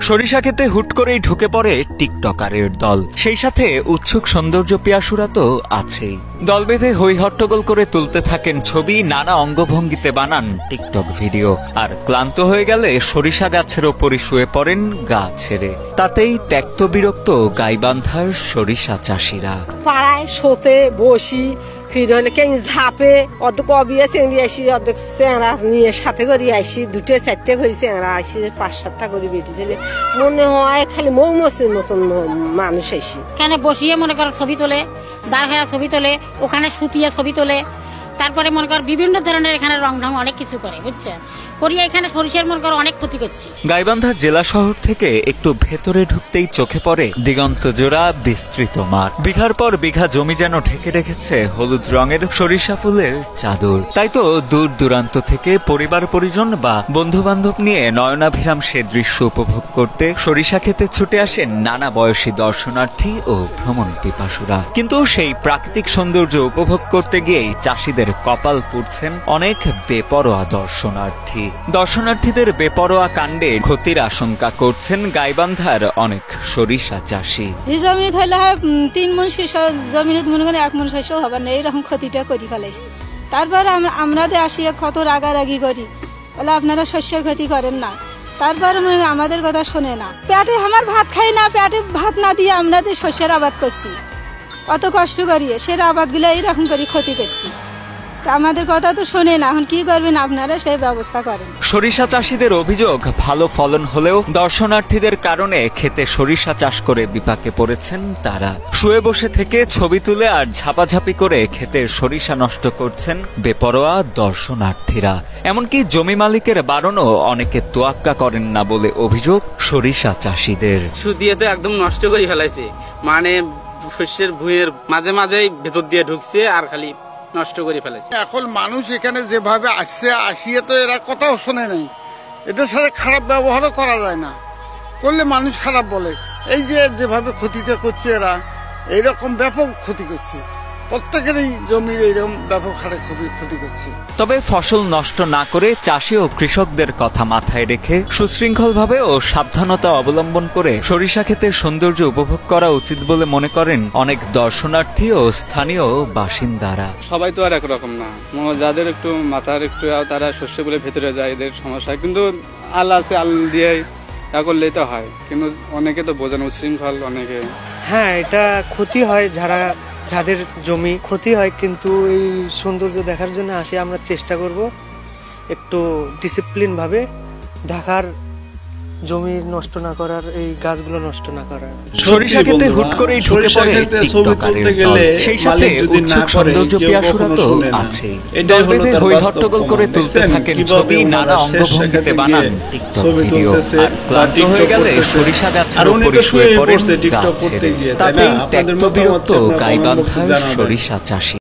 সরিষা খেতে হুট করেই ঢুকে পড়ে টিকটকারের দল, সেই সাথে উৎসুক সৌন্দর্য পিয়াসুরা তো আছেই। দল বেঁধে হই হট্টগোল করে তুলতে থাকেন ছবি, নানা অঙ্গভঙ্গিতে বানান টিকটক ভিডিও। আর ক্লান্ত হয়ে গেলে সরিষা গাছের ওপরই শুয়ে পড়েন গা ছেড়ে। তাতেই ত্যক্ত বিরক্ত গাইবান্ধার সরিষা চাষিরা। পাড়ায় শোতে বসি, ফির হলে কেন ঝাপে অর্ধেক অবিয়া চেংড়ি আসি, অর্ধেক চেংড়া নিয়ে সাথে করে আসি, 2-4টে করে চেংড়া আসি, 5-7টা করে বেটি ছেলে। মনে হয় খালি মৌমাছির মতন মানুষ আসি। এখানে বসিয়ে মনে করো ছবি তোলে, দাঁড় হয়ে ছবি তোলে, ওখানে সুতিয়ে ছবি তোলে, তারপরে মনে কর বিভিন্ন ধরনের এখানে রং ঢং অনেক কিছু করে, বুঝছেন, করিয়া এখানে সরিষার মনে করো অনেক ক্ষতি করছে। গাইবান্ধা জেলা শহর থেকে একটু ভেতরে ঢুকতেই চোখে পড়ে দিগন্ত জোড়া বিস্তৃত মাঠ। বিঘার পর বিঘা জমি যেন ঢেকে রেখেছে হলুদ রঙের সরিষা ফুলের চাদর। তাই তো দূর দূরান্ত থেকে পরিবার পরিজন বা বন্ধু বান্ধব নিয়ে নয়নাভিরাম সে দৃশ্য উপভোগ করতে সরিষা খেতে ছুটে আসেন নানা বয়সী দর্শনার্থী ও ভ্রমণ পিপাসুরা। কিন্তু সেই প্রাকৃতিক সৌন্দর্য উপভোগ করতে গিয়েই চাষিদের কপাল পুড়ছেন অনেক বেপরোয়া দর্শনার্থী। দর্শনার্থীদের বেপরোয়া কাণ্ডে ক্ষতির আশঙ্কা করছেন গাইবান্ধার অনেক সরিষা চাষী। যে জমি থাকলে হয় 3 মণ জমিনে মনে করেন 1 মণ শস্য হবে না, এইরকম ক্ষতিটা করে ফেলাইছে। তারপরে আমরা আসিয়া কত রাগারাগি করি, বলে আপনারা শস্যের ক্ষতি করেন না, তারপরে আমাদের কথা শোনে না। পেটে আমার ভাত খাই না, পেটে ভাত না দিয়ে আমরা যে শস্যের আবাদ করছি, অত কষ্ট করিয়ে সেটা আবাদগুলো এইরকম করে ক্ষতি করছি, আমাদের কথা তো শোনে না। এখন কি করবেন আপনারা, সেই ব্যবস্থা করেন। সরিষা চাষীদের অভিযোগ, ভালো ফলন হলেও দর্শনার্থীদের কারণে খেতে সরিষা চাষ করে বিপাকে পড়েছেন তারা। শুয়ে বসে থেকে ছবি তুলে আর ঝাপাঝাপি করে ক্ষেতের সরিষা নষ্ট করছেন বেপরোয়া দর্শনার্থীরা। এমনকি জমি মালিকের বারণও অনেকে তোয়াক্কা করেন না বলে অভিযোগ সরিষা চাষীদের। সুদিয়ে তো একদম নষ্ট করে ফেলাইছে, মানে শস্যের ভুঁইয়ের মাঝে মাঝেই ভেতর দিয়ে ঢুকছে আর খালি নষ্ট করে ফেলেছে। এখন মানুষ এখানে যেভাবে আসছে, আসিয়ে তো এরা কথাও শোনে নাই, এদের সাথে খারাপ ব্যবহারও করা যায় না, করলে মানুষ খারাপ বলে। এই যে যেভাবে ক্ষতিটা করছে এরা, এইরকম ব্যাপক ক্ষতি করছে, প্রত্যেকেরই জমির এইরকম ব্যাপক হারে ক্ষতি করছে। তবে ফসল নষ্ট না করে চাষি ও কৃষকদের কথা মাথায় রেখে সুশৃঙ্খলভাবে ও সাবধানতা অবলম্বন করে সরিষা ক্ষেতের সৌন্দর্য উপভোগ করা উচিত বলে মনে করেন অনেক দর্শনার্থী ও স্থানীয় বাসিন্দারা। সবাই তো আর একরকম না, যাদের একটু মাথার একটু তারা শস্যগুলো ভেতরে যায়, এদের সমস্যা। কিন্তু আল আছে, আল দিয়ে করলেই তো হয়, কিন্তু অনেকে তো বোঝেন উশৃঙ্খল অনেকে। হ্যাঁ, এটা ক্ষতি হয়, যাদের জমি ক্ষতি হয়, কিন্তু এই সৌন্দর্য দেখার জন্য আসি। আমরা চেষ্টা করব একটু ডিসিপ্লিন ভাবে ঢাকার জমি নষ্ট না করার, এই গাছগুলো নষ্ট না করার। সরিষা খেতে হুট করেই ঢুকে পড়ে টিকটকারের দল, সেই সাথে উৎসুক সৌন্দর্য পিয়াসুরা তো আছেই। দল বেঁধে হই হট্টগোল করে তুলতে থাকেন ছবি, নানা অঙ্গভঙ্গিতে বানান টিকটক ভিডিও। আর ক্লান্ত হয়ে গেলে সরিষা গাছের ওপরই শুয়ে পড়েন গা ছেড়ে। তাতেই ত্যক্ত বিরক্ত গাইবান্ধার সরিষা চাষী।